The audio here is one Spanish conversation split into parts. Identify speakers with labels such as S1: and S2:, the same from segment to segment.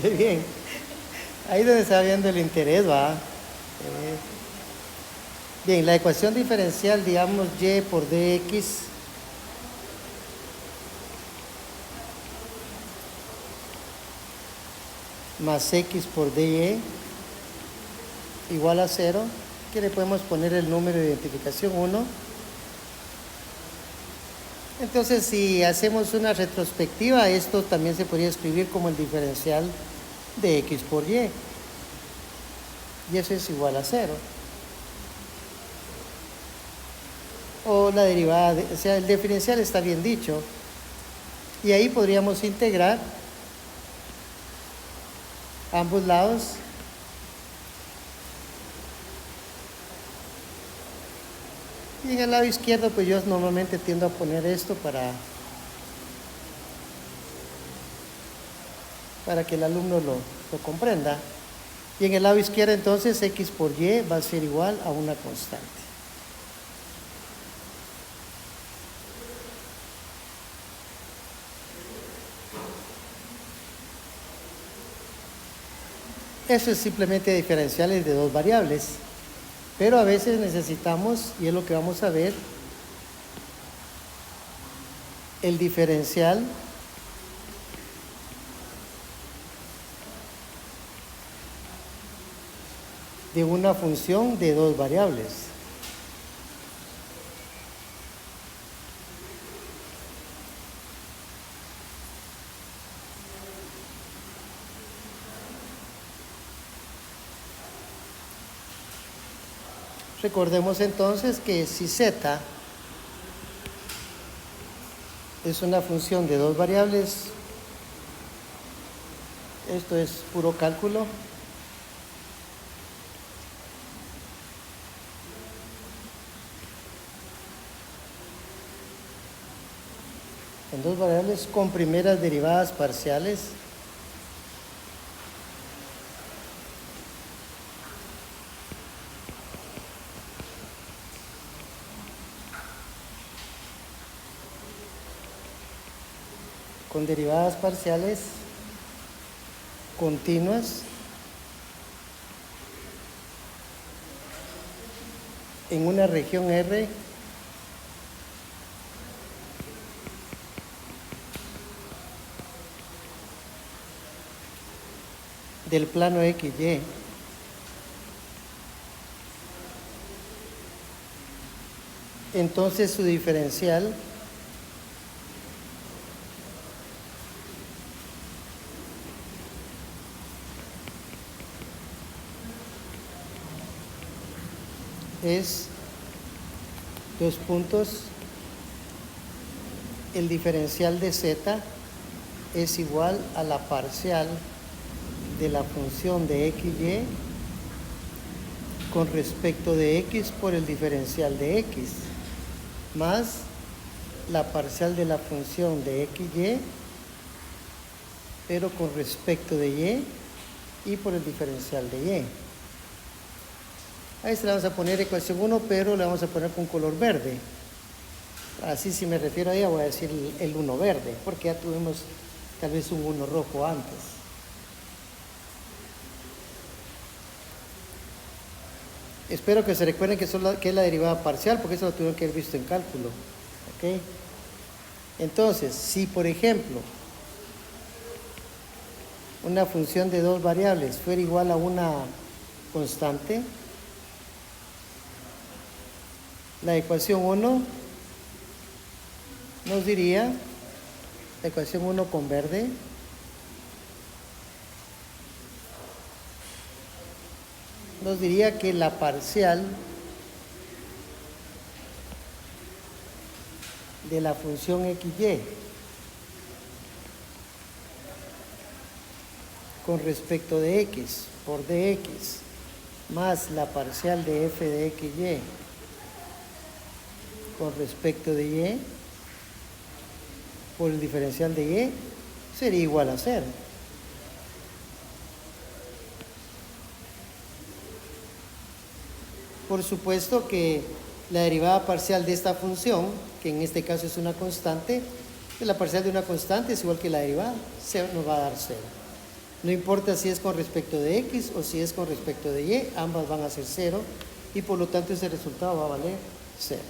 S1: Bien, ahí donde está viendo el interés, va. Bien, la ecuación diferencial, digamos, y por dx más x por dy igual a 0, que le podemos poner el número de identificación 1. Entonces, si hacemos una retrospectiva, esto también se podría escribir como el diferencial de x por y. Y eso es igual a 0. O la derivada, o sea, el diferencial está bien dicho. Y ahí podríamos integrar ambos lados. Y en el lado izquierdo, pues yo normalmente tiendo a poner esto para que el alumno lo comprenda. Y en el lado izquierdo, entonces, x por y va a ser igual a una constante. Eso es simplemente diferenciales de dos variables. Pero a veces necesitamos, y es lo que vamos a ver, el diferencial de una función de dos variables. Recordemos entonces que si z es una función de dos variables, esto es puro cálculo, en dos variables con primeras derivadas parciales, con derivadas parciales continuas en una región R del plano XY. Entonces su diferencial es dos puntos, el diferencial de z es igual a la parcial de la función de xy con respecto de x por el diferencial de x, más la parcial de la función de xy, pero con respecto de y por el diferencial de y. Ahí se le vamos a poner ecuación 1, pero le vamos a poner con color verde. Así, si me refiero a ella, voy a decir el 1 verde, porque ya tuvimos tal vez un 1 rojo antes. Espero que se recuerden que es la derivada parcial, porque eso lo tuvieron que haber visto en cálculo. ¿Ok? Entonces, si por ejemplo una función de dos variables fuera igual a una constante, la ecuación 1 nos diría, la ecuación 1 con verde, nos diría que la parcial de la función xy con respecto de x por dx más la parcial de f de xy con respecto de y por el diferencial de y sería igual a 0. Por supuesto que la derivada parcial de esta función, que en este caso es una constante, la parcial de una constante es igual que la derivada, nos va a dar 0. No importa si es con respecto de X o si es con respecto de Y, ambas van a ser 0 y por lo tanto ese resultado va a valer 0.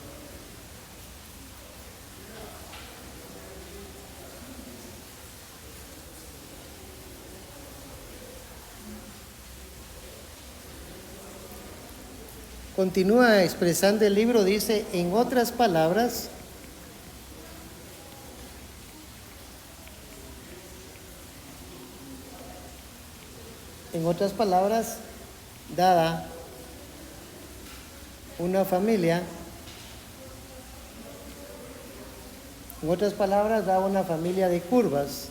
S1: Continúa expresando el libro, dice, en otras palabras, dada una familia, dada una familia de curvas,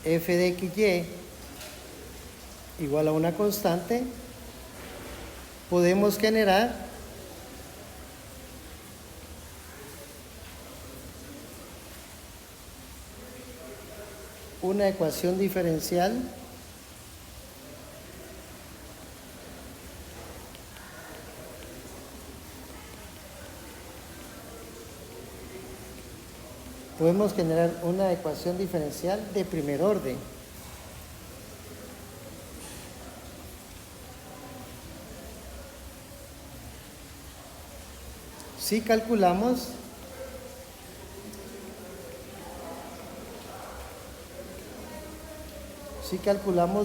S1: f de xy igual a una constante, podemos generar una ecuación diferencial de primer orden. Si calculamos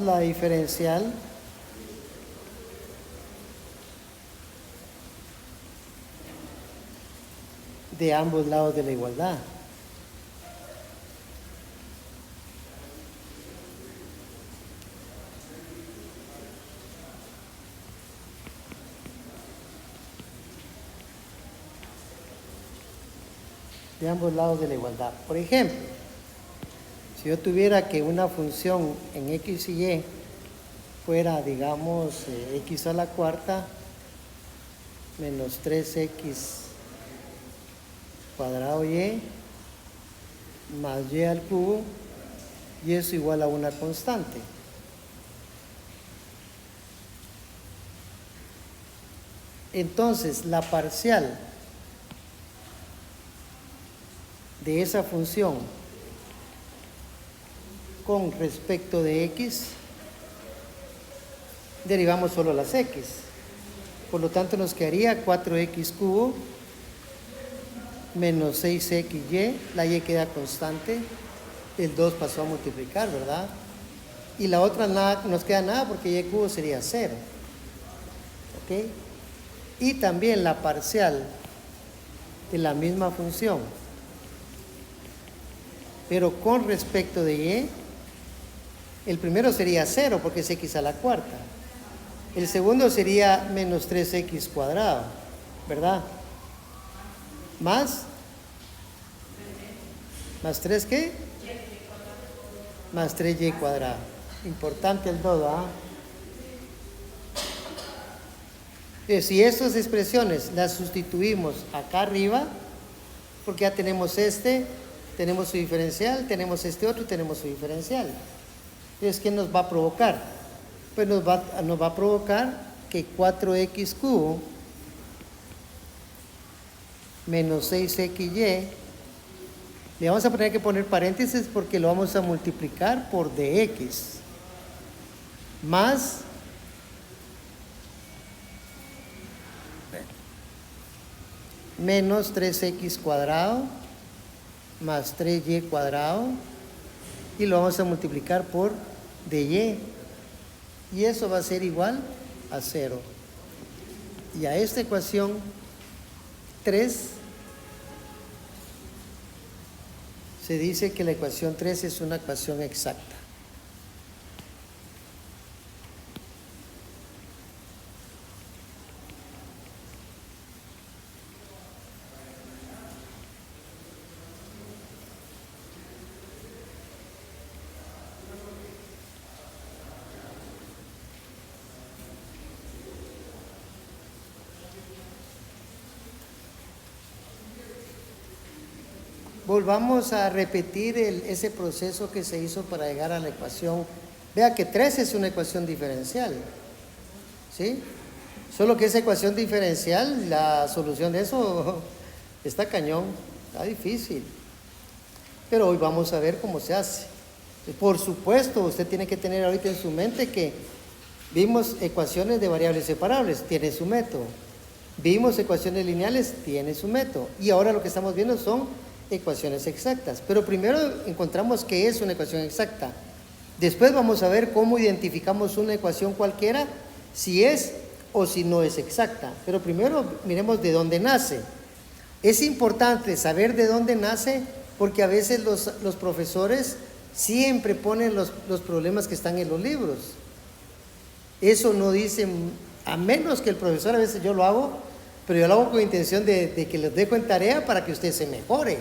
S1: la diferencial de ambos lados de la igualdad. De ambos lados de la igualdad. Por ejemplo, si yo tuviera que una función en x y y fuera, digamos, x a la cuarta menos 3x cuadrado y más y al cubo, y eso igual a una constante. Entonces, la parcial de esa función con respecto de x, derivamos solo las x. Por lo tanto, nos quedaría 4x cubo menos 6xy, la y queda constante, el 2 pasó a multiplicar, ¿verdad? Y la otra nada, nos queda nada porque y cubo sería 0. ¿Ok? Y también la parcial de la misma función, pero con respecto de y, el primero sería 0 porque es x a la cuarta. El segundo sería menos 3x cuadrado, ¿verdad? Más 3 ¿qué? Más 3y cuadrado. Importante el todo, ¿ah? Si estas expresiones las sustituimos acá arriba, porque ya tenemos tenemos su diferencial, tenemos este otro y tenemos su diferencial. Entonces, ¿qué nos va a provocar? Pues nos va a provocar que 4x cubo menos 6xy, le vamos a tener que poner paréntesis porque lo vamos a multiplicar por dx, más menos 3x cuadrado más 3y cuadrado, y lo vamos a multiplicar por dy, y eso va a ser igual a 0. Y a esta ecuación 3 se dice que la ecuación 3 es una ecuación exacta. Volvamos a repetir ese proceso que se hizo para llegar a la ecuación. Vea que 3 es una ecuación diferencial, ¿sí? Solo que esa ecuación diferencial, la solución de eso está cañón, está difícil. pero hoy vamos a ver cómo se hace. Por supuesto, usted tiene que tener ahorita en su mente que vimos ecuaciones de variables separables, tiene su método. Vimos ecuaciones lineales, tiene su método. Y ahora lo que estamos viendo son ecuaciones exactas. Pero primero encontramos qué es una ecuación exacta. Después vamos a ver cómo identificamos una ecuación cualquiera, si es o si no es exacta. Pero primero miremos de dónde nace. Es importante saber de dónde nace porque a veces los profesores siempre ponen los problemas que están en los libros. Eso no dice, a menos que el profesor, a veces yo lo hago, pero yo lo hago con intención de que los dejo en tarea para que usted se mejore.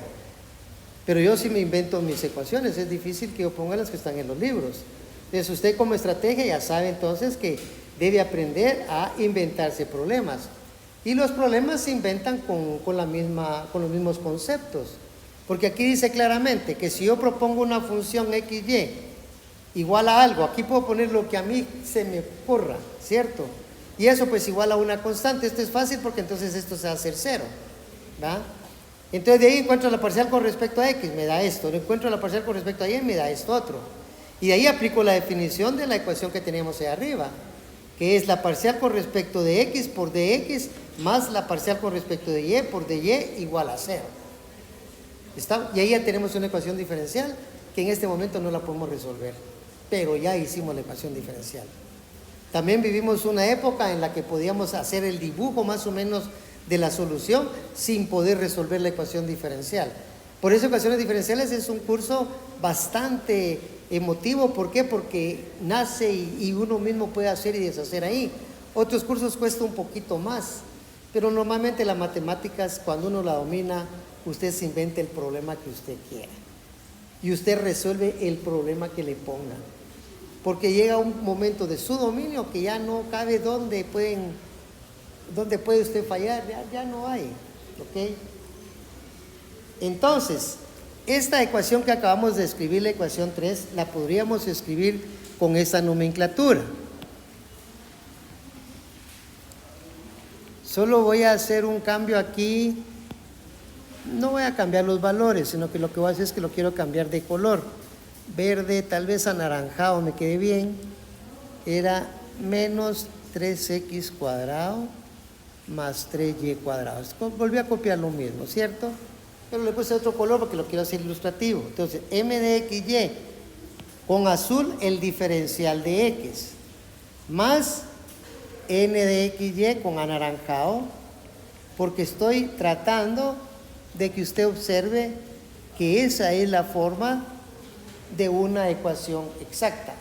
S1: Pero yo sí me invento mis ecuaciones, es difícil que yo ponga las que están en los libros. Entonces usted como estrategia ya sabe entonces que debe aprender a inventarse problemas. Y los problemas se inventan con los mismos conceptos. Porque aquí dice claramente que si yo propongo una función XY igual a algo, aquí puedo poner lo que a mí se me ocurra, ¿cierto? Y eso pues igual a una constante. Esto es fácil porque entonces esto se va a hacer 0, ¿va? Entonces de ahí encuentro la parcial con respecto a X, me da esto. Encuentro la parcial con respecto a Y, me da esto otro. Y de ahí aplico la definición de la ecuación que teníamos ahí arriba, que es la parcial con respecto de X por dx más la parcial con respecto de Y por dy igual a 0. ¿Está? Y ahí ya tenemos una ecuación diferencial que en este momento no la podemos resolver, pero ya hicimos la ecuación diferencial. También vivimos una época en la que podíamos hacer el dibujo más o menos de la solución sin poder resolver la ecuación diferencial. Por eso ecuaciones diferenciales es un curso bastante emotivo. ¿Por qué? Porque nace y uno mismo puede hacer y deshacer ahí. Otros cursos cuesta un poquito más, pero normalmente las matemáticas, cuando uno la domina, usted se inventa el problema que usted quiera y usted resuelve el problema que le pongan, porque llega un momento de su dominio que ya no cabe dónde puede usted fallar, ya no hay, ¿ok? Entonces, esta ecuación que acabamos de escribir, la ecuación 3, la podríamos escribir con esa nomenclatura. Solo voy a hacer un cambio aquí. No voy a cambiar los valores, sino que lo que voy a hacer es que lo quiero cambiar de color. Verde, tal vez anaranjado me quede bien. Era menos 3x cuadrado más 3y cuadrado. Volví a copiar lo mismo, ¿cierto? Pero le puse otro color porque lo quiero hacer ilustrativo. Entonces, m de xy, con azul el diferencial de x, más n de xy con anaranjado, porque estoy tratando de que usted observe que esa es la forma de una ecuación exacta.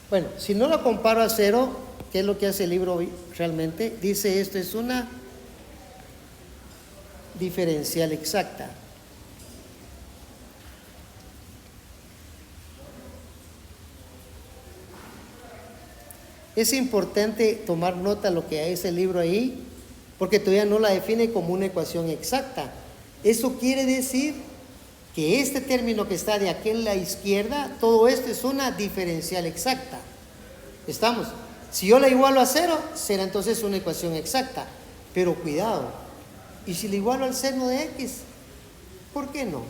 S1: Bueno, si no lo comparo a 0, ¿qué es lo que hace el libro realmente? Dice esto es una diferencial exacta. Es importante tomar nota de lo que es el libro ahí, porque todavía no la define como una ecuación exacta. Eso quiere decir que este término que está de aquí en la izquierda, todo esto es una diferencial exacta. ¿Estamos? Si yo la igualo a 0, será entonces una ecuación exacta. Pero cuidado, ¿y si la igualo al seno de x? ¿Por qué no?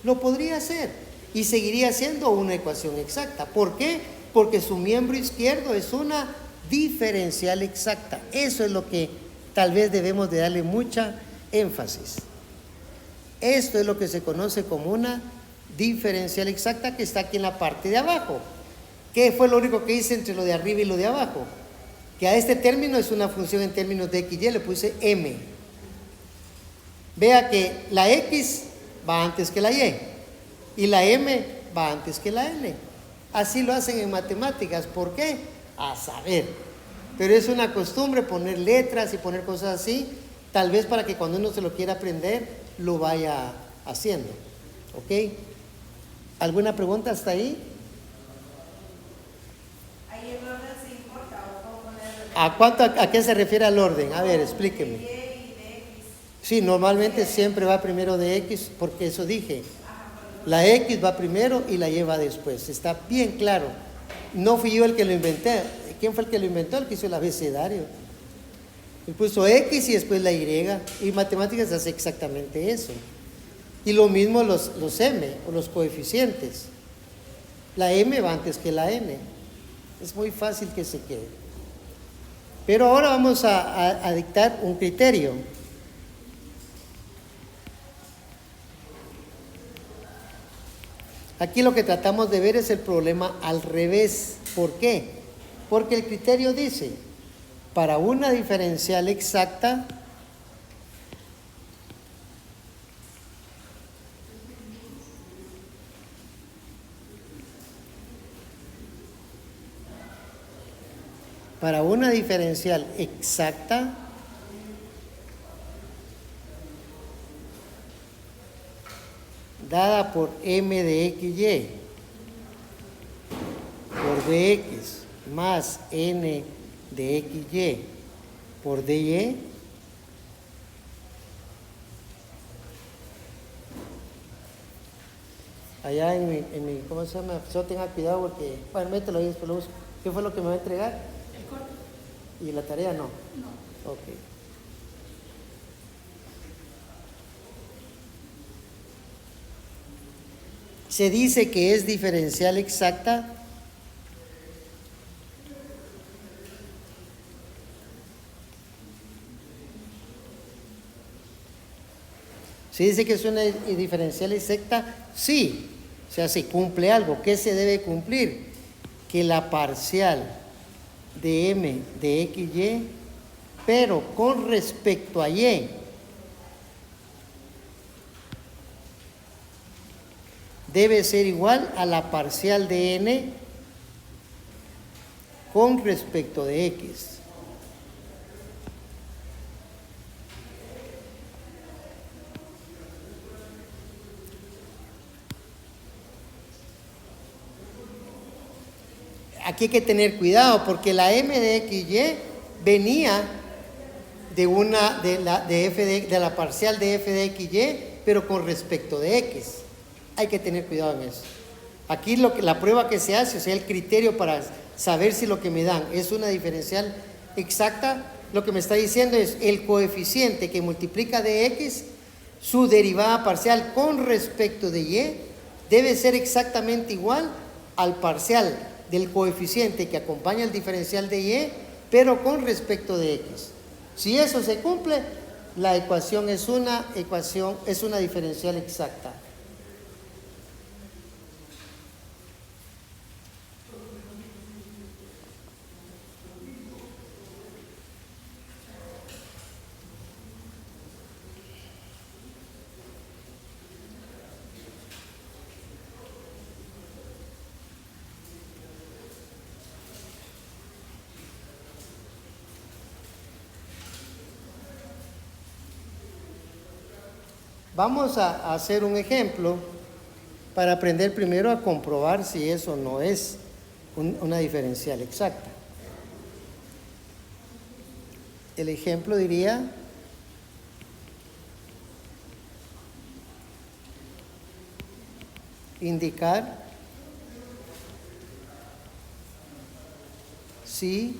S1: Lo podría hacer y seguiría siendo una ecuación exacta. ¿Por qué? Porque su miembro izquierdo es una diferencial exacta. Eso es lo que tal vez debemos de darle mucha énfasis. Esto es lo que se conoce como una diferencial exacta, que está aquí en la parte de abajo. ¿Qué fue lo único que hice entre lo de arriba y lo de abajo? Que a este término es una función en términos de x y, le puse m. Vea que la x va antes que la y y la m va antes que la n. Así lo hacen en matemáticas. ¿Por qué? A saber. Pero es una costumbre poner letras y poner cosas así, tal vez para que cuando uno se lo quiera aprender, lo vaya haciendo. ¿Ok? ¿Alguna pregunta hasta ahí?
S2: ¿Ahí el orden se importa o puedo poner?
S1: ¿A qué se refiere al orden? A ver, explíqueme.
S2: De Y y de X.
S1: Sí, normalmente siempre va primero de X, porque eso dije. La X va primero y la Y va después. Está bien claro. No fui yo el que lo inventé. ¿Quién fue el que lo inventó? El que hizo el abecedario. Él puso X y después la Y. Y matemáticas hace exactamente eso. Y lo mismo los m o los coeficientes. La m va antes que la n. Es muy fácil que se quede. Pero ahora vamos a dictar un criterio. Aquí lo que tratamos de ver es el problema al revés. ¿Por qué? Porque el criterio dice, para una diferencial exacta, dada por m de xy por dx más n de xy por dy, allá en mi ¿cómo se llama? Solo tenga cuidado porque, bueno, mételo ahí, después lo uso. ¿Qué fue lo que me va a entregar?
S2: El corte.
S1: ¿Y la tarea no?
S2: No.
S1: Ok. Se dice que es diferencial exacta ¿se dice que es una diferencial exacta? Sí. O sea, se cumple algo. ¿Qué se debe cumplir? Que la parcial de m de xy, pero con respecto a y, debe ser igual a la parcial de n con respecto de x. Aquí hay que tener cuidado porque la m de xy venía de la parcial de f de xy, pero con respecto de x. Hay que tener cuidado en eso. Aquí la prueba que se hace, o sea, el criterio para saber si lo que me dan es una diferencial exacta, lo que me está diciendo es el coeficiente que multiplica de x, su derivada parcial con respecto de y, debe ser exactamente igual al parcial del coeficiente que acompaña el diferencial de y, pero con respecto de x. Si eso se cumple, la ecuación es una diferencial exacta. Vamos a hacer un ejemplo para aprender primero a comprobar si eso no es una diferencial exacta. El ejemplo diría indicar si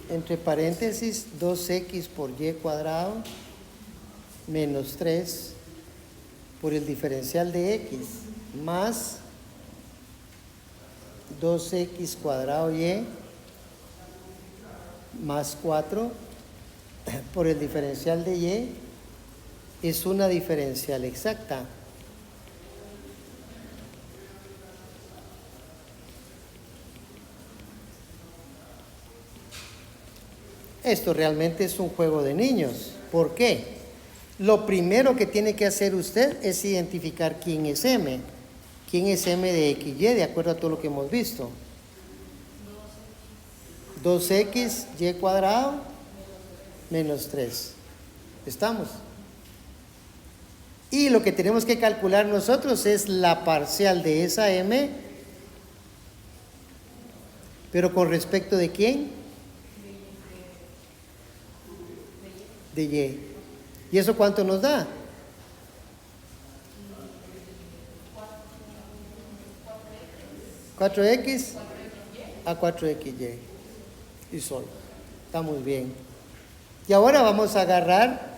S1: entre paréntesis 2x por y cuadrado menos 3 por el diferencial de x más 2x cuadrado y más 4 por el diferencial de y es una diferencial exacta. Esto realmente es un juego de niños. ¿Por qué? Lo primero que tiene que hacer usted es identificar quién es m. ¿Quién es m de xy? De acuerdo a todo lo que hemos visto. 2x y cuadrado menos 3. ¿Estamos? Y lo que tenemos que calcular nosotros es la parcial de esa m, pero ¿con respecto de quién? De y. ¿Y eso cuánto nos da? 4x a 4xy. Y solo. Está muy bien. Y ahora vamos a agarrar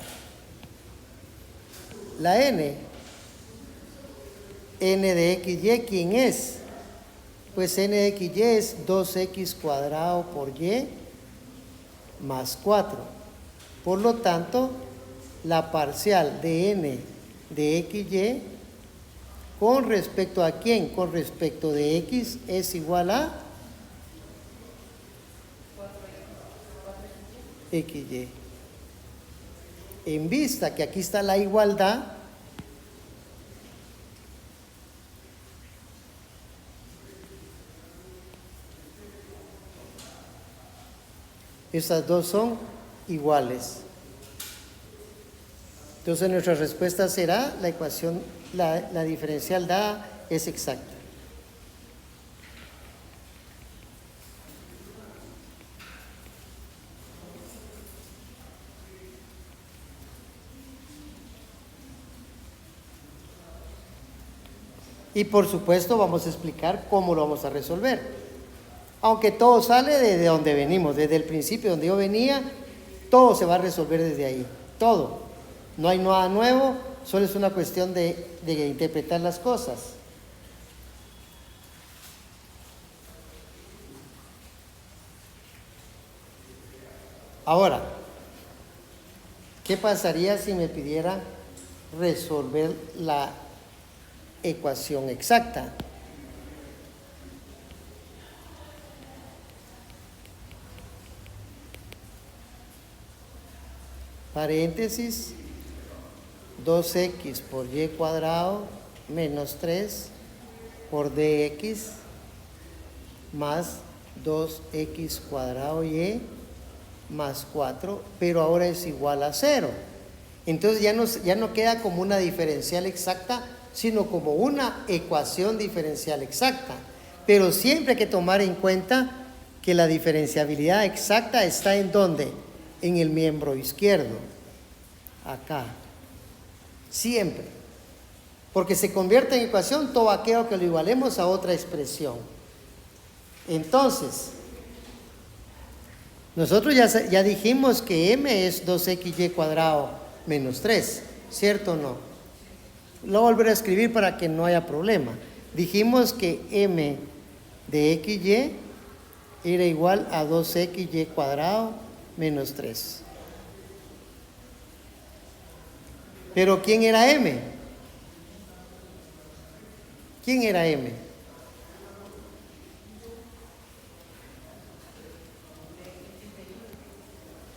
S1: la n. N de xy, ¿quién es? Pues n de xy es 2x cuadrado por y más 4. Por lo tanto, la parcial de n de xy con respecto a quién, con respecto de x es igual a xy. En vista que aquí está la igualdad, estas dos son iguales. Entonces nuestra respuesta será la ecuación, la diferencial dada es exacta. Y por supuesto vamos a explicar cómo lo vamos a resolver. Aunque todo sale desde donde venimos, desde el principio donde yo venía, todo se va a resolver desde ahí, todo. No hay nada nuevo, solo es una cuestión de interpretar las cosas. Ahora, ¿qué pasaría si me pidiera resolver la ecuación exacta? Paréntesis, 2x por y cuadrado menos 3 por dx más 2x cuadrado y más 4, pero ahora es igual a 0. Entonces ya no queda como una diferencial exacta, sino como una ecuación diferencial exacta. Pero siempre hay que tomar en cuenta que la diferenciabilidad exacta está ¿en dónde? En el miembro izquierdo, acá, siempre, porque se convierte en ecuación todo aquello que lo igualemos a otra expresión. Entonces, nosotros ya dijimos que m es 2xy cuadrado menos 3, ¿cierto o no? Lo volveré a escribir para que no haya problema. Dijimos que m de xy era igual a 2xy cuadrado menos 3. Pero ¿quién era m? ¿Quién era m?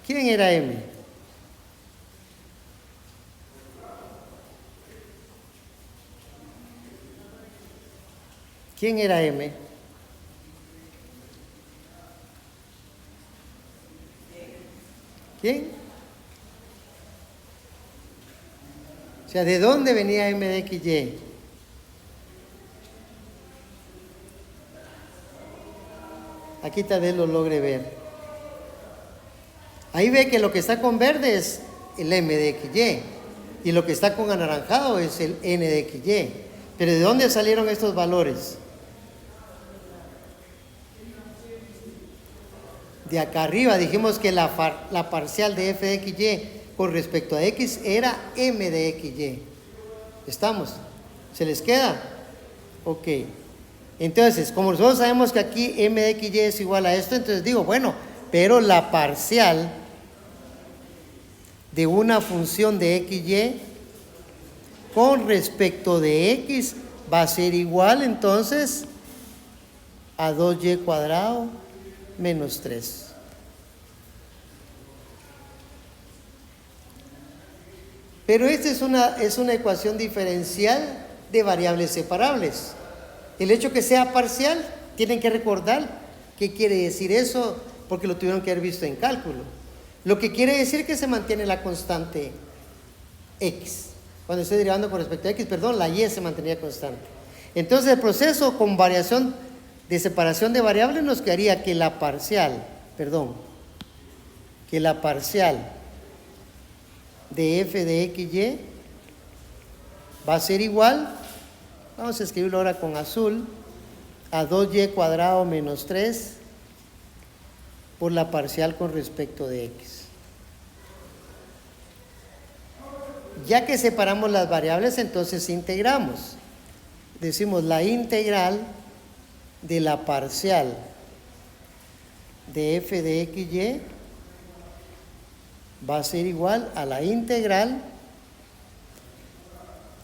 S1: ¿Quién era m? ¿Quién era m? ¿Quién? O sea, ¿de dónde venía m de xy? Aquí tal vez lo logre ver. Ahí ve que lo que está con verde es el m de xy y lo que está con anaranjado es el n de xy. Pero ¿de dónde salieron estos valores? De acá arriba dijimos que la parcial de f de xy con respecto a x era m de xy. ¿Estamos? ¿Se les queda? Ok. Entonces, como nosotros sabemos que aquí m de xy es igual a esto, entonces digo, bueno, pero la parcial de una función de xy con respecto de x va a ser igual entonces a 2y cuadrado menos 3. Pero esta es una ecuación diferencial de variables separables. El hecho que sea parcial, tienen que recordar qué quiere decir eso, porque lo tuvieron que haber visto en cálculo. Lo que quiere decir que se mantiene la constante x. Cuando estoy derivando con respecto a x, perdón, la y se mantenía constante. Entonces el proceso con variación de separación de variables nos quedaría que la parcial de f de xy va a ser igual, vamos a escribirlo ahora con azul, a 2y cuadrado menos 3 por la parcial con respecto de x. ya que separamos las variables, entonces integramos. Decimos la integral de la parcial de f de x, y va a ser igual a la integral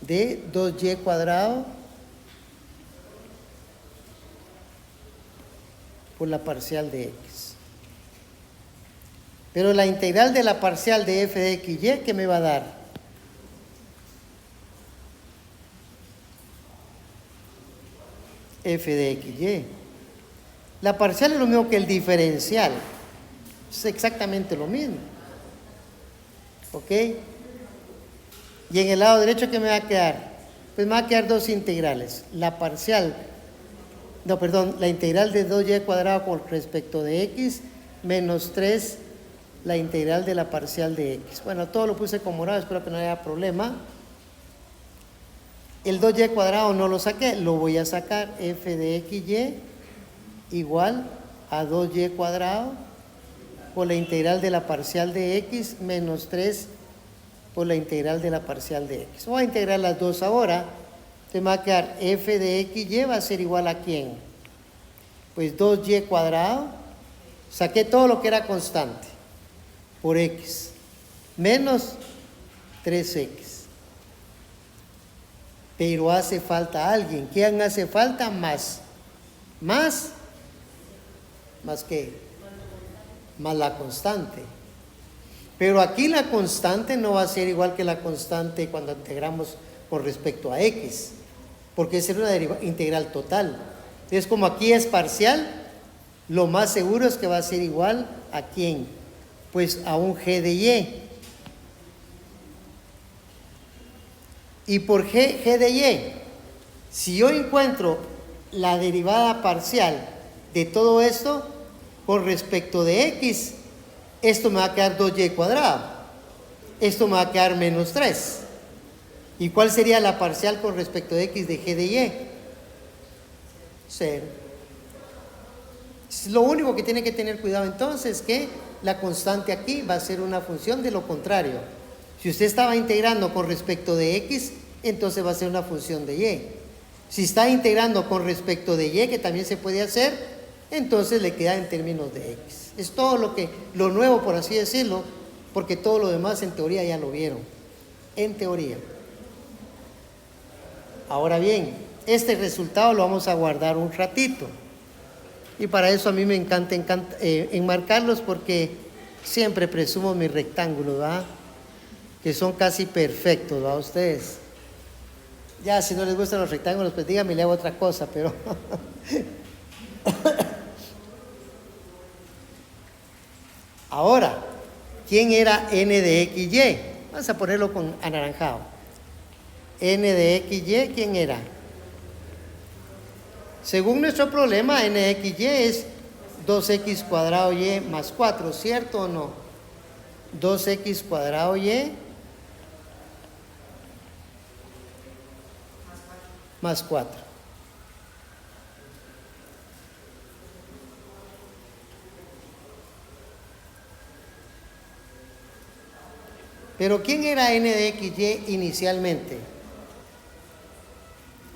S1: de 2y cuadrado por la parcial de x. Pero la integral de la parcial de f de x, y, ¿qué me va a dar? F de x, y. La parcial es lo mismo que el diferencial. Es exactamente lo mismo. ¿Ok? Y en el lado derecho, ¿qué me va a quedar? Pues me va a quedar dos integrales. La parcial, no, perdón, la integral de 2y cuadrado con respecto de x, menos 3, la integral de la parcial de x. Bueno, todo lo puse con morado, espero que no haya problema. El 2y cuadrado no lo saqué, lo voy a sacar. F de x, y igual a 2y cuadrado por la integral de la parcial de x menos 3 por la integral de la parcial de x. Voy a integrar las dos ahora. Entonces me va a quedar f de x, y va a ser igual a ¿quién? Pues 2y cuadrado. Saqué todo lo que era constante por x menos 3x. Pero hace falta alguien. ¿Quién hace falta? Más qué? Más la constante. Pero aquí la constante no va a ser igual que la constante cuando integramos con respecto a x, porque es una integral total. Entonces, como aquí es parcial, lo más seguro es que va a ser igual a ¿quién? Pues a un g de y. ¿Y por g de y? Si yo encuentro la derivada parcial de todo esto con respecto de x, esto me va a quedar 2y cuadrado. Esto me va a quedar menos 3. ¿Y cuál sería la parcial con respecto de x de g de y? 0. Lo único que tiene que tener cuidado entonces es que la constante aquí va a ser una función de lo contrario. Si usted estaba integrando con respecto de x, entonces va a ser una función de y. Si está integrando con respecto de y, que también se puede hacer, entonces le queda en términos de x. Es todo lo nuevo, por así decirlo, porque todo lo demás en teoría ya lo vieron. En teoría. Ahora bien, este resultado lo vamos a guardar un ratito. Y para eso a mí me encanta enmarcarlos, porque siempre presumo mis rectángulos, ¿verdad? Que son casi perfectos, ¿verdad? Ustedes. Ya, si no les gustan los rectángulos, pues díganme, le hago otra cosa, pero... Ahora, ¿quién era n de x, y? Vamos a ponerlo con anaranjado. N de x, y, ¿quién era? Según nuestro problema, n de x, y es 2x cuadrado y más 4, ¿cierto o no? 2x cuadrado y más 4. Pero ¿quién era n de x, y inicialmente?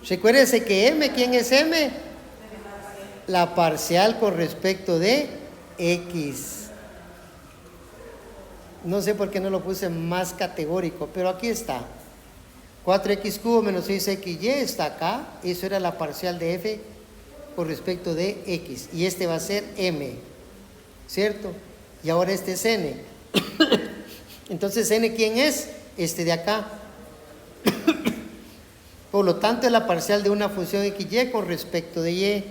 S1: Recuérdese que m, ¿quién es m? La parcial con respecto de x. No sé por qué no lo puse más categórico, pero aquí está. 4x cubo menos 6xy está acá. Eso era la parcial de f con respecto de x. Y este va a ser m, ¿cierto? Y ahora este es n. Entonces, n, ¿quién es? Este de acá. Por lo tanto, es la parcial de una función xy con respecto de y.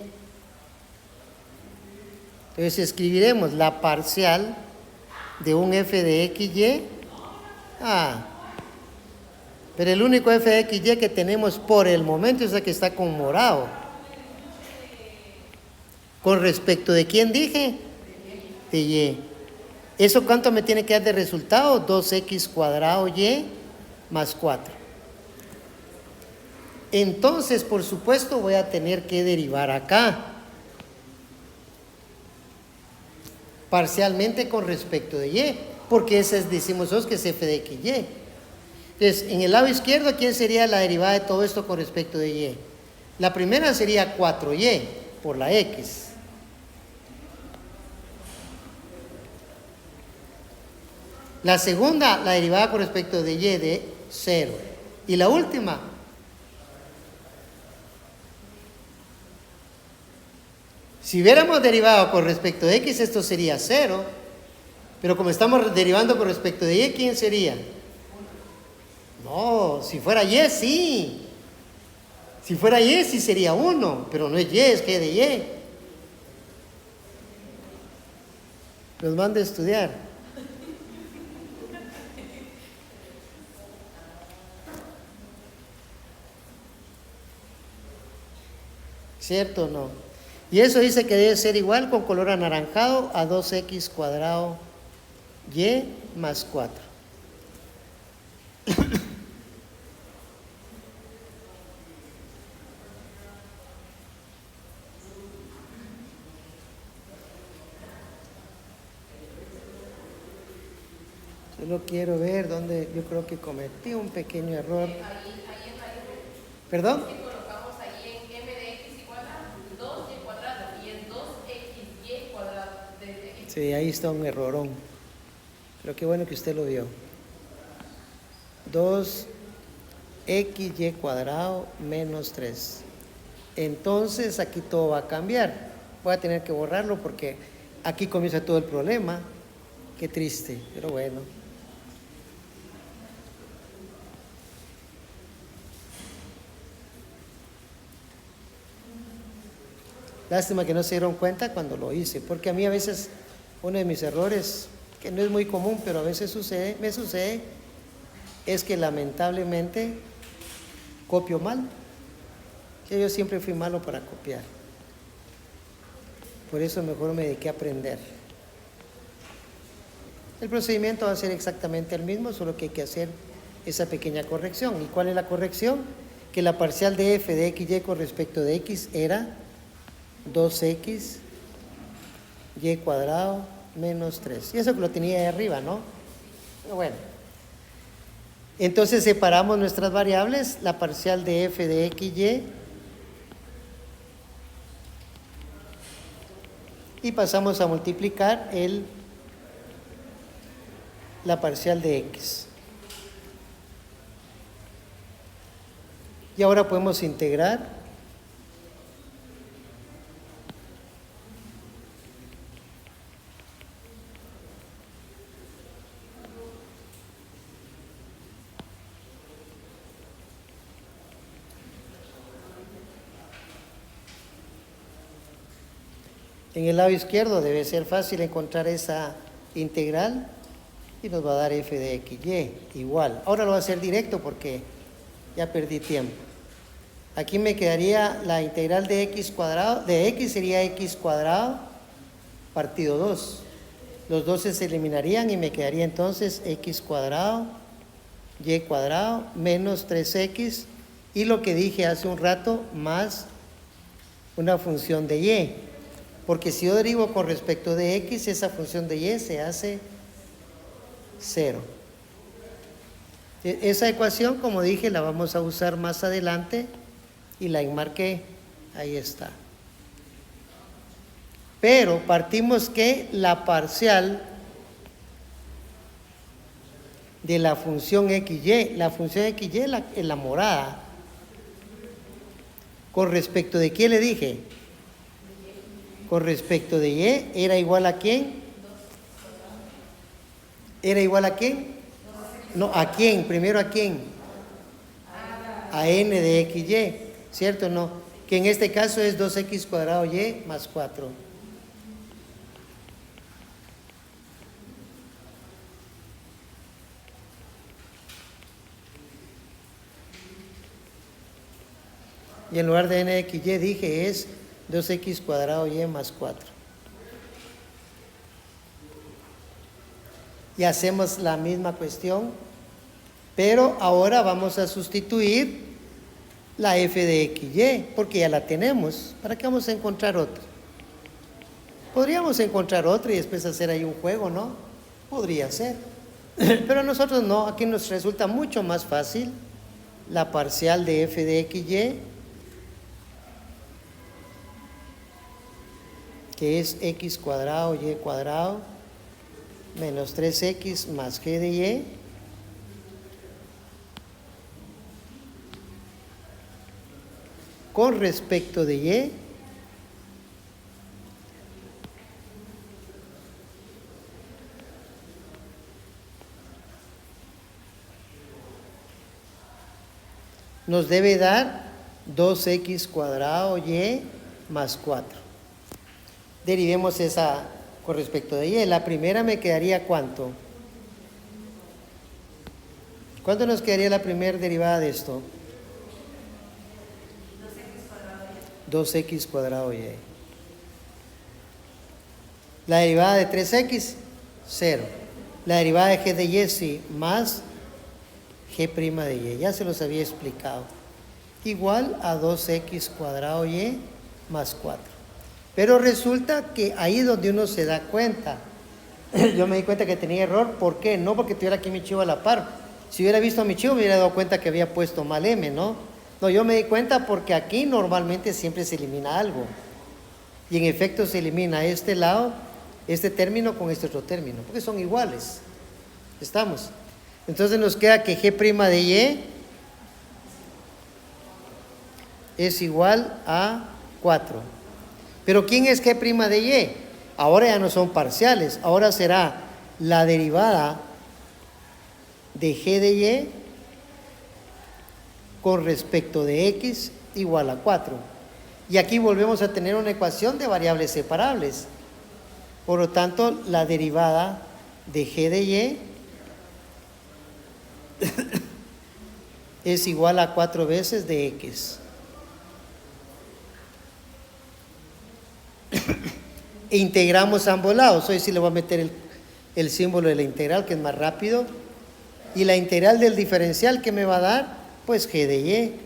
S1: Entonces, escribiremos la parcial de un f de xy. Pero el único f de xy que tenemos por el momento es el que está con morado. ¿Con respecto de quién dije? De y. ¿Eso cuánto me tiene que dar de resultado? 2x cuadrado y más 4. Entonces, por supuesto, voy a tener que derivar acá. Parcialmente con respecto de y. Porque ese es, decimos nosotros, que es f de xy. Entonces, en el lado izquierdo, ¿quién sería la derivada de todo esto con respecto de y? La primera sería 4y por la x. La segunda, la derivada con respecto de y de 0. Y la última, si hubiéramos derivado con respecto de x, esto sería 0. Pero como estamos derivando con respecto de y, ¿quién sería? No, si fuera y, sí. Si fuera y, sí sería 1. Pero no es y, es que de y. Los mando a estudiar. ¿Cierto o no? Y eso dice que debe ser igual con color anaranjado a 2x cuadrado y más 4. Solo quiero ver dónde yo creo que cometí un pequeño error. ¿Perdón?
S3: Colocamos ahí en m de x igual a 2y cuadrado y en 2xy cuadrado de x.
S1: Sí, ahí está un errorón. Pero qué bueno que usted lo vio. 2xy cuadrado menos 3. Entonces aquí todo va a cambiar. Voy a tener que borrarlo porque aquí comienza todo el problema. Qué triste, pero bueno. Lástima que no se dieron cuenta cuando lo hice, porque a mí a veces uno de mis errores, que no es muy común, pero a veces me sucede, es que lamentablemente copio mal. Que yo siempre fui malo para copiar. Por eso mejor me dediqué a aprender. El procedimiento va a ser exactamente el mismo, solo que hay que hacer esa pequeña corrección. ¿Y cuál es la corrección? Que la parcial de f de xy con respecto de x era 2x y cuadrado menos 3. Y eso que lo tenía ahí arriba, ¿no? Pero bueno. Entonces separamos nuestras variables, la parcial de f de xy, y pasamos a multiplicar la parcial de x. Y ahora podemos integrar en el lado izquierdo. Debe ser fácil encontrar esa integral y nos va a dar f de xy igual. Ahora lo voy a hacer directo porque ya perdí tiempo. Aquí me quedaría la integral de x cuadrado, de x sería x cuadrado partido 2. Los 12 se eliminarían y me quedaría entonces x cuadrado y cuadrado menos 3x, y lo que dije hace un rato más una función de y. Porque si yo derivo con respecto de x, esa función de y se hace 0. Esa ecuación, como dije, la vamos a usar más adelante y la enmarqué. Ahí está. Pero partimos que la parcial de la función xy, la función xy es la morada. ¿Con respecto de qué le dije? Con respecto de y, ¿era igual a quién? ¿Era igual a quién? No, ¿a quién? Primero, ¿a quién? A n de xy, ¿cierto o no? Que en este caso es 2x cuadrado y más 4. Y en lugar de n de xy dije es 2x cuadrado y más 4. Y hacemos la misma cuestión, pero ahora vamos a sustituir la f de xy, porque ya la tenemos. ¿Para qué vamos a encontrar otra? Podríamos encontrar otra y después hacer ahí un juego, ¿no? Podría ser. Pero a nosotros no, aquí nos resulta mucho más fácil la parcial de f de xy, que es x cuadrado y cuadrado menos 3x más g de y con respecto de y nos debe dar 2x cuadrado y más 4. Derivemos esa con respecto de y. La primera me quedaría ¿cuánto? ¿Cuánto nos quedaría la primera derivada de esto? 2x cuadrado y. La derivada de 3x, 0. La derivada de g de y, sí, más g' de y. Ya se los había explicado. Igual a 2x cuadrado y más 4. Pero resulta que ahí es donde uno se da cuenta. Yo me di cuenta que tenía error. ¿Por qué? No porque tuviera aquí mi chivo a la par. Si hubiera visto a mi chivo me hubiera dado cuenta que había puesto mal m, ¿no? No, yo me di cuenta porque aquí normalmente siempre se elimina algo. Y en efecto se elimina este lado, este término con este otro término, porque son iguales. ¿Estamos? Entonces nos queda que g' de y es igual a 4. Pero ¿quién es g' de y? Ahora ya no son parciales, ahora será la derivada de g de y con respecto de x igual a 4. Y aquí volvemos a tener una ecuación de variables separables. Por lo tanto, la derivada de g de y es igual a 4 veces de x. E integramos ambos lados. Hoy sí le voy a meter el símbolo de la integral, que es más rápido. Y la integral del diferencial, ¿qué me va a dar? Pues g de y.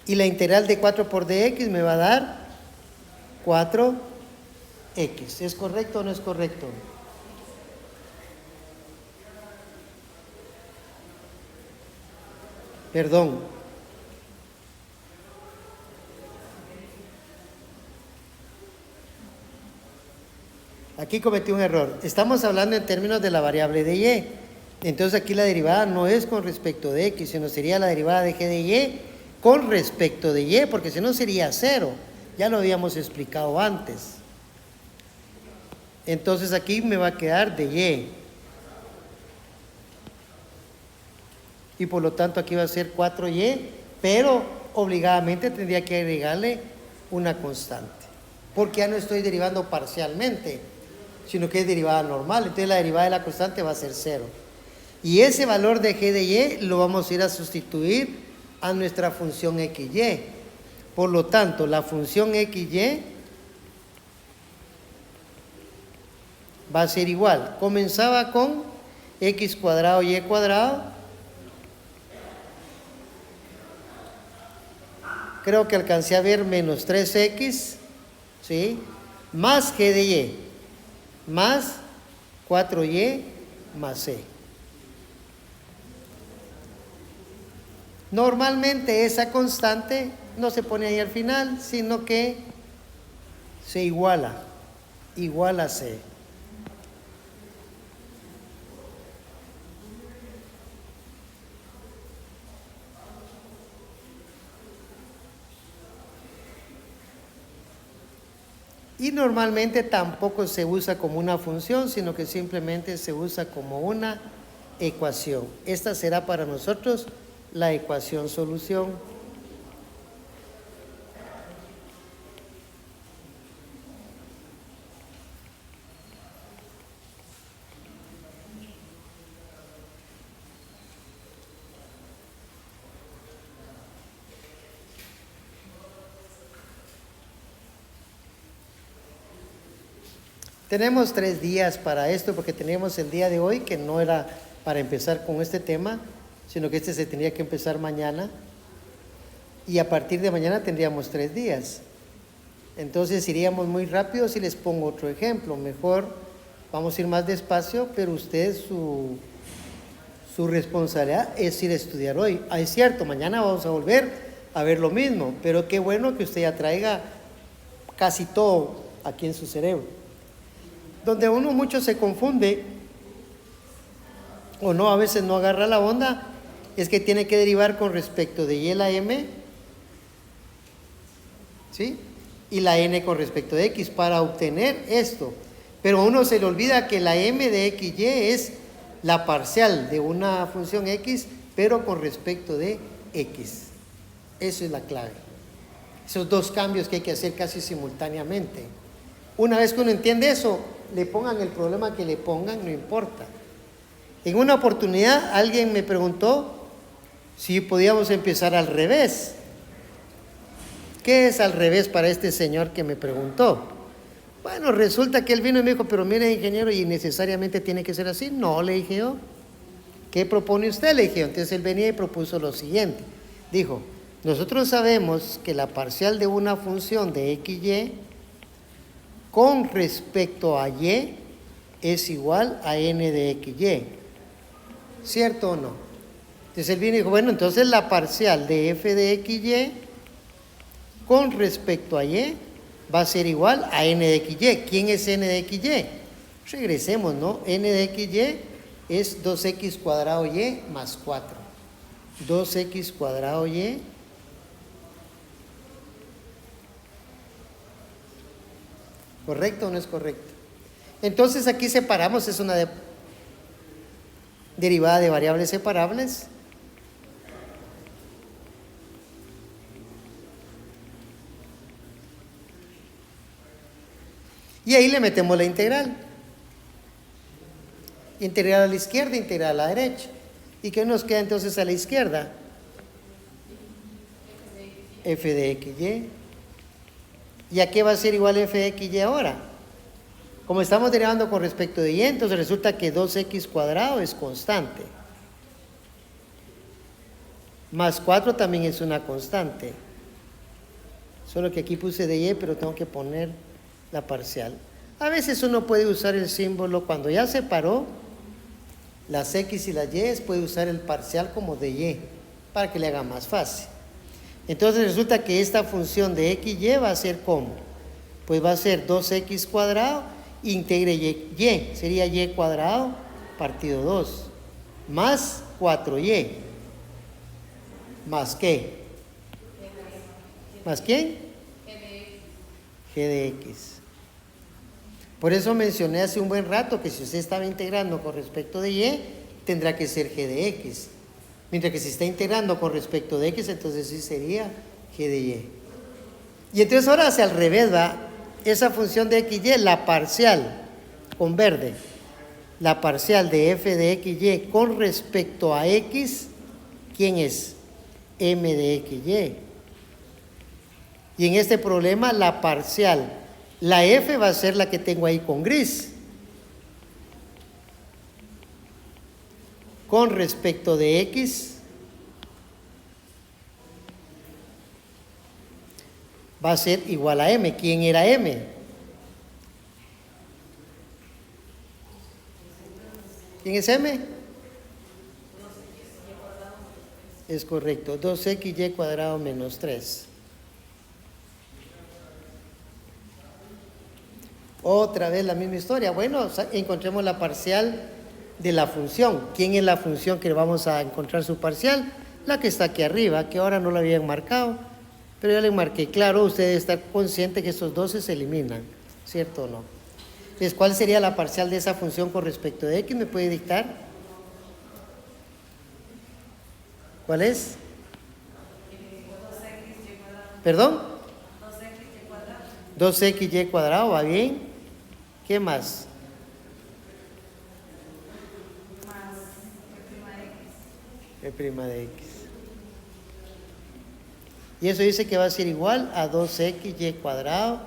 S1: Y la integral de 4 por dx me va a dar 4x. ¿Es correcto o no es correcto? Perdón. Aquí cometí un error. Estamos hablando en términos de la variable de y. Entonces aquí la derivada no es con respecto de x, sino sería la derivada de g de y con respecto de y, porque si no sería 0. Ya lo habíamos explicado antes. Entonces aquí me va a quedar de y. Y por lo tanto aquí va a ser 4y, pero obligadamente tendría que agregarle una constante. Porque ya no estoy derivando parcialmente, sino que es derivada normal. Entonces la derivada de la constante va a ser 0. Y ese valor de g de y lo vamos a ir a sustituir a nuestra función xy. Por lo tanto, la función xy va a ser igual. Comenzaba con x cuadrado y cuadrado. Creo que alcancé a ver menos 3x, ¿sí? Más g de y, más 4y más c. Normalmente esa constante no se pone ahí al final, sino que se iguala a c. Y normalmente tampoco se usa como una función, sino que simplemente se usa como una ecuación. Esta será para nosotros la ecuación solución. Tenemos 3 días para esto, porque tenemos el día de hoy, que no era para empezar con este tema, sino que este se tendría que empezar mañana. Y a partir de mañana tendríamos 3 días. Entonces iríamos muy rápido si les pongo otro ejemplo. Mejor Vamos a ir más despacio, pero usted su responsabilidad es ir a estudiar hoy. Ah, es cierto, mañana vamos a volver a ver lo mismo, pero qué bueno que usted ya traiga casi todo aquí en su cerebro. Donde uno mucho se confunde o no, a veces no agarra la onda, es que tiene que derivar con respecto de y a la m, ¿sí? Y la n con respecto de x para obtener esto. Pero a uno se le olvida que la m de x, y es la parcial de una función x, pero con respecto de x. Eso es la clave. Esos dos cambios que hay que hacer casi simultáneamente. Una vez que uno entiende eso, le pongan el problema que le pongan, no importa. En una oportunidad alguien me preguntó si podíamos empezar al revés. ¿Qué es al revés para este señor que me preguntó? Bueno, resulta que él vino y me dijo, pero mire, ingeniero, ¿y necesariamente tiene que ser así? No, le dije yo. ¿Qué propone usted? Le dije yo. Entonces él venía y propuso lo siguiente. Dijo, nosotros sabemos que la parcial de una función de x, y con respecto a y es igual a n de x, y. ¿Cierto o no? Entonces él vino y dijo, bueno, entonces la parcial de f de x, y con respecto a y va a ser igual a n de x, y. ¿Quién es n de x, y? Regresemos, ¿no? N de x, y es 2x cuadrado y más 4. 2x cuadrado y ¿correcto o no es correcto? Entonces aquí separamos, es una derivada de variables separables. Y ahí le metemos la integral. Integral a la izquierda, integral a la derecha. ¿Y qué nos queda entonces a la izquierda? F de x, y. ¿Y a qué va a ser igual f de x, y ahora? Como estamos derivando con respecto de y, entonces resulta que 2x cuadrado es constante. Más 4 también es una constante. Solo que aquí puse de y, pero tengo que poner la parcial. A veces uno puede usar el símbolo, cuando ya separó las x y las y, puede usar el parcial como de y, para que le haga más fácil. Entonces resulta que esta función de x, y va a ser ¿cómo? Pues va a ser 2x cuadrado, integre y, sería y cuadrado partido 2, más 4y, ¿más qué? ¿Más quién? G de x. Por eso mencioné hace un buen rato que si usted estaba integrando con respecto de y, tendrá que ser g de x. Mientras que si está integrando con respecto de x, entonces sí sería g de y. Y entonces ahora hacia al revés, va. Esa función de x, y, la parcial, con verde, la parcial de f de x, y con respecto a x, ¿quién es? M de x, y. Y en este problema la parcial, la f va a ser la que tengo ahí con gris. Con respecto de x va a ser igual a m. ¿Quién era m? ¿Quién es m? Es correcto, 2xy cuadrado menos 3. Otra vez la misma historia. Bueno, encontremos la parcial de la función. ¿Quién es la función que vamos a encontrar su parcial? La que está aquí arriba, que ahora no la habían marcado, pero ya le marqué. Claro, usted debe estar consciente que estos dos se eliminan, ¿cierto o no? Entonces, ¿cuál sería la parcial de esa función con respecto de x? ¿Me puede dictar? ¿Cuál es? ¿Perdón? 2xy cuadrado, ¿va bien? ¿Qué más? F' de x. Y eso dice que va a ser igual a 2xy cuadrado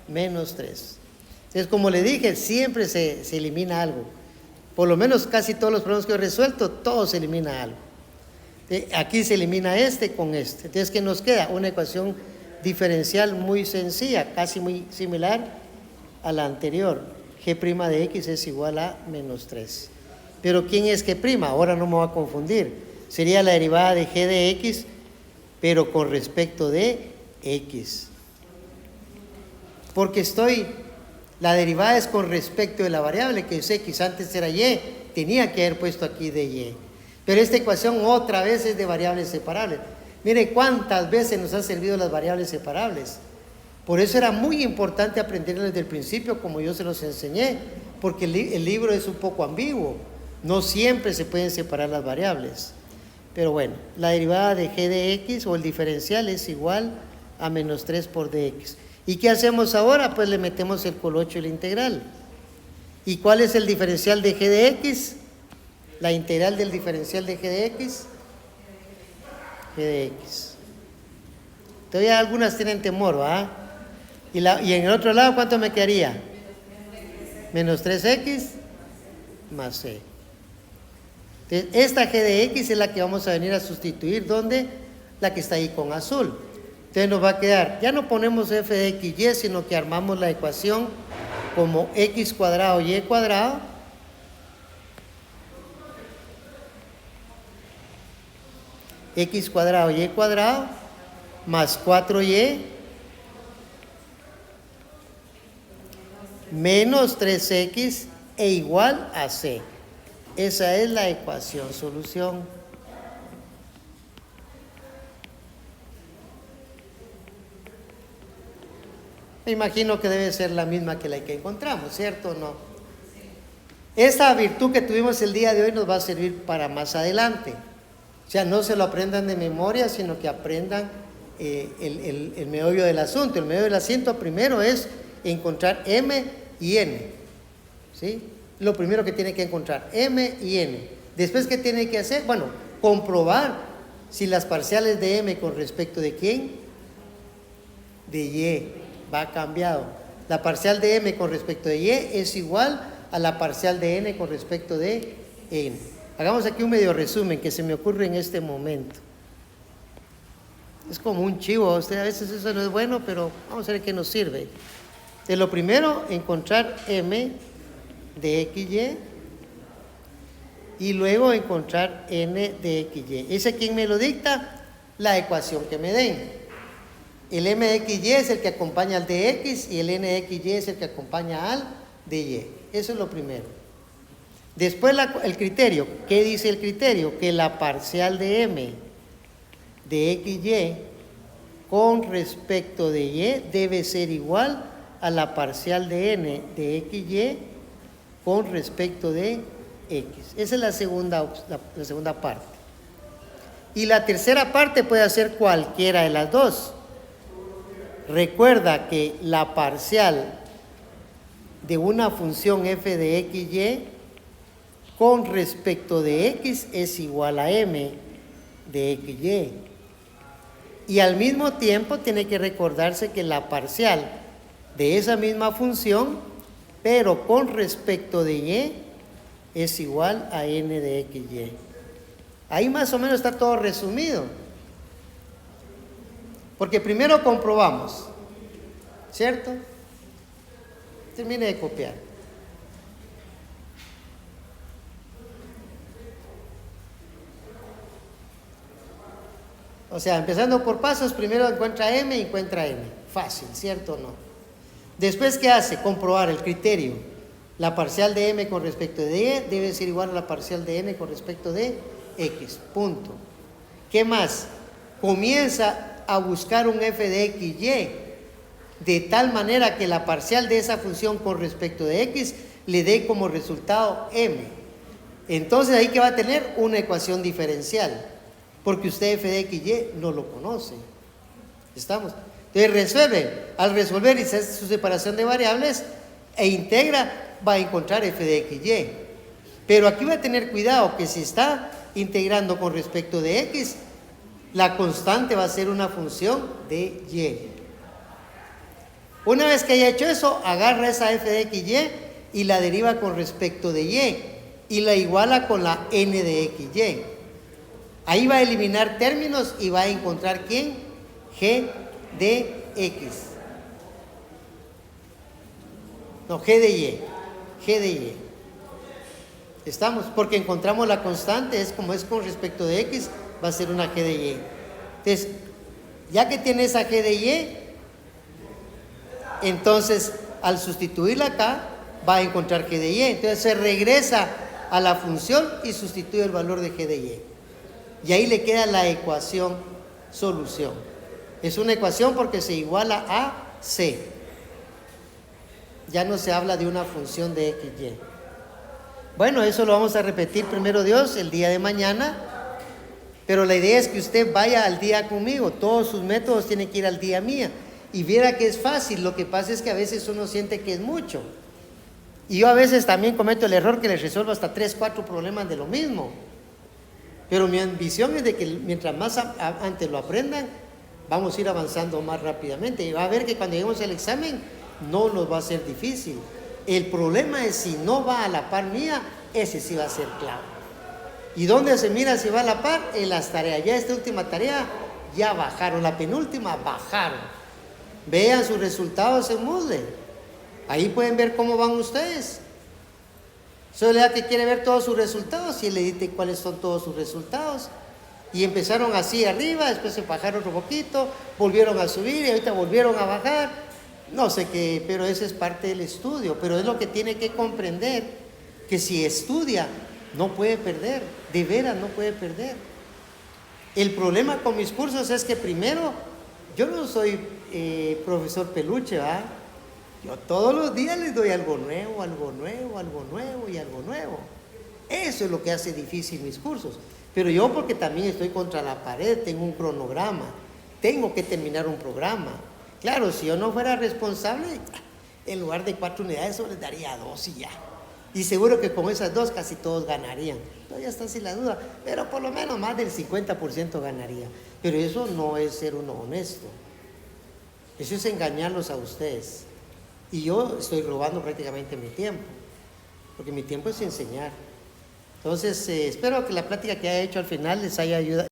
S1: menos 3. Entonces, como le dije, siempre se elimina algo. Por lo menos casi todos los problemas que he resuelto, todo se elimina algo. Aquí se elimina este con este. Entonces, ¿qué nos queda? Una ecuación diferencial muy sencilla, casi muy similar a la anterior. G' de X es igual a menos 3. Pero ¿quién es G'? Ahora no me voy a confundir. Sería la derivada de G de X, pero con respecto de X. Porque la derivada es con respecto de la variable, que es X, antes era Y, tenía que haber puesto aquí de Y. Pero esta ecuación otra vez es de variables separables. Mire cuántas veces nos han servido las variables separables. Por eso era muy importante aprenderlo desde el principio, como yo se los enseñé, porque el libro es un poco ambiguo. No siempre se pueden separar las variables. Pero bueno, la derivada de G de X o el diferencial es igual a menos 3 por dx. ¿Y qué hacemos ahora? Pues le metemos el colocho y la integral. ¿Y cuál es el diferencial de G de X? La integral del diferencial de G de X. G de X. Todavía algunas tienen temor, ¿va? Y en el otro lado, ¿cuánto me quedaría? Menos 3x más c. Entonces, esta G de X es la que vamos a venir a sustituir. ¿Dónde? La que está ahí con azul. Entonces nos va a quedar, ya no ponemos f de x, y, sino que armamos la ecuación como x cuadrado y cuadrado x cuadrado y cuadrado más 4y menos 3x e igual a c. Esa es la ecuación solución. Me imagino que debe ser la misma que la que encontramos, ¿cierto o no? Esta virtud que tuvimos el día de hoy nos va a servir para más adelante. O sea, no se lo aprendan de memoria, sino que aprendan el meollo del asunto. El meollo del asunto primero es encontrar m y n. ¿Sí? Lo primero que tiene que encontrar, m y n. Después, ¿qué tiene que hacer? Bueno, comprobar si las parciales de m con respecto de quién, de y, va cambiado. La parcial de m con respecto de y es igual a la parcial de n con respecto de n. Hagamos aquí un medio resumen que se me ocurre en este momento. Es como un chivo, a usted a veces eso no es bueno, pero vamos a ver qué nos sirve. De lo primero, encontrar m de xy y luego encontrar n de xy. ¿Ese quién me lo dicta? La ecuación que me den. El m de xy es el que acompaña al de x y el n de xy es el que acompaña al de y. Eso es lo primero. Después el criterio. ¿Qué dice el criterio? Que la parcial de m de xy con respecto de y debe ser igual a la parcial de n de xy con respecto de x. Esa es la segunda parte. Y la tercera parte puede ser cualquiera de las dos. Recuerda que la parcial de una función f de xy con respecto de x es igual a m de xy. Y al mismo tiempo tiene que recordarse que la parcial de esa misma función, pero con respecto de y, es igual a n de xy. Ahí más o menos está todo resumido. Porque primero comprobamos, ¿cierto? Termine de copiar. O sea, empezando por pasos, primero encuentra m y encuentra n. Fácil, ¿cierto o no? Después, ¿qué hace? Comprobar el criterio. La parcial de m con respecto de y debe ser igual a la parcial de n con respecto de x. Punto. ¿Qué más? Comienza a buscar un f de xy de tal manera que la parcial de esa función con respecto de x le dé como resultado m. Entonces ahí que va a tener una ecuación diferencial, porque usted f de xy no lo conoce. ¿Estamos? Entonces resuelve. Al resolver y hacer su separación de variables e integra, va a encontrar f de xy. Pero aquí va a tener cuidado que si está integrando con respecto de x, la constante va a ser una función de y. Una vez que haya hecho eso, agarra esa f de xy y la deriva con respecto de y la iguala con la n de xy. Ahí va a eliminar términos y va a encontrar ¿quién? G de x. No, G de y. G de Y. ¿Estamos? Porque encontramos la constante, es como es con respecto de X, va a ser una G de Y. Entonces, ya que tiene esa G de Y, entonces al sustituirla acá, va a encontrar G de Y. Entonces se regresa a la función y sustituye el valor de G de Y. Y ahí le queda la ecuación solución. Es una ecuación porque se iguala a C. Ya no se habla de una función de X, Y. Bueno, eso lo vamos a repetir primero Dios el día de mañana. Pero la idea es que usted vaya al día conmigo. Todos sus métodos tienen que ir al día mía. Y viera que es fácil. Lo que pasa es que a veces uno siente que es mucho. Y yo a veces también cometo el error que les resuelvo hasta 3, 4 problemas de lo mismo. Pero mi ambición es de que mientras más antes lo aprendan, vamos a ir avanzando más rápidamente. Y va a ver que cuando lleguemos al examen, no nos va a ser difícil. El problema es si no va a la par mía, ese sí va a ser clave. ¿Y dónde se mira si va a la par? En las tareas. Ya esta última tarea, ya bajaron. La penúltima, bajaron. Vean sus resultados en Moodle. Ahí pueden ver cómo van ustedes. Soledad que quiere ver todos sus resultados y le dice cuáles son todos sus resultados. Y empezaron así arriba, después se bajaron otro poquito, volvieron a subir y ahorita volvieron a bajar. No sé qué, pero eso es parte del estudio. Pero es lo que tiene que comprender, que si estudia, no puede perder. De veras no puede perder. El problema con mis cursos es que primero, yo no soy profesor peluche, ¿verdad? Yo todos los días les doy algo nuevo, algo nuevo, algo nuevo y algo nuevo. Eso es lo que hace difícil mis cursos. Pero yo porque también estoy contra la pared, tengo un cronograma, tengo que terminar un programa. Claro, si yo no fuera responsable, en lugar de 4 unidades, solo les daría 2 y ya. Y seguro que con esas 2 casi todos ganarían. Todavía está sin la duda, pero por lo menos más del 50% ganaría. Pero eso no es ser uno honesto. Eso es engañarlos a ustedes. Y yo estoy robando prácticamente mi tiempo, porque mi tiempo es enseñar. Entonces, espero que la plática que haya hecho al final les haya ayudado.